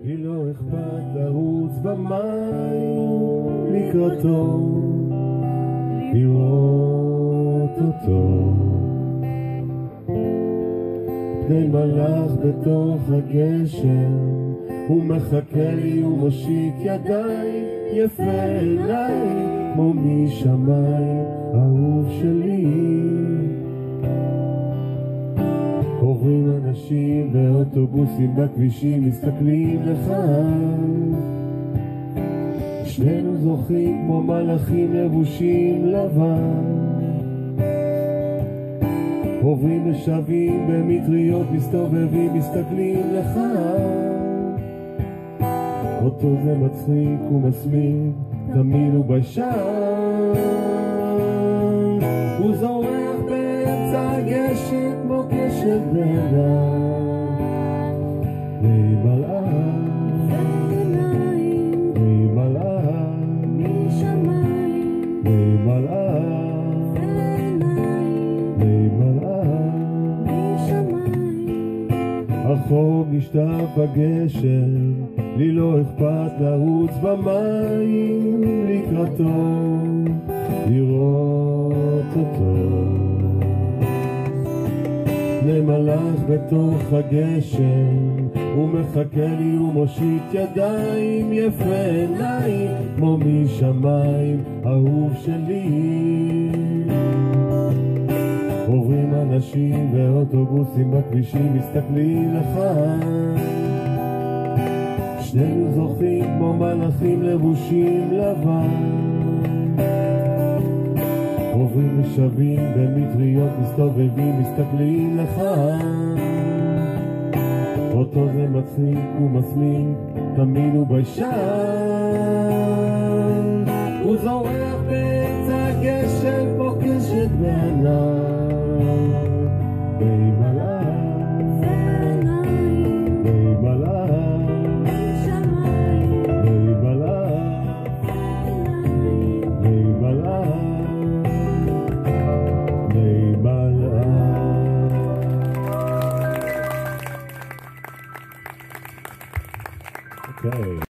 לי לא אכפת לרוץ במים לקראתו, לראות אותו. פני מלאך בתוך הגשם, הוא מחכה לי ומושיט ידיים, יפה אליי כמו משמיים, אהוב שלי. עוברים אנשים באוטובוסים בכבישים, מסתכלים לך, שנינו זוכים כמו מלאכים לבושים לבן. עוברים ושבים במטריות, מסתובבים, מסתכלים לך, אותו זה מצחיק ומסמיק, תמיד הוא ביישן. הוא זורח באמצע הגשם כמו גשם בעיניים, ממלאך ועיניים, ממלאך משמיים, ממלאך ועיניים, ממלאך משמיים. הרחוב נשטף בגשם, לי לא אכפת לרוץ במים לקראתו, לראות אותו. פני מלאך בתוך הגשם, הוא מחכה לי ומושיט ידיים, יפה עיניים כמו משמיים, אהוב שלי. עוברים אנשים ואוטובוסים בכבישים, מסתכלים לך, שנינו זוכים כמו מלאכים לבושים לבן. עוברים ושבים במטריות, מסתובבים, מסתכלים לך, אותו זה מצחיק ומסמיק, תמיד הוא ביישן. הוא זורח באמצע הגשם כמו קשת בעיניים, ממלאך ועיניים, ממלאך משמיים, ממלאך ועיניים, ממלאך. Okay.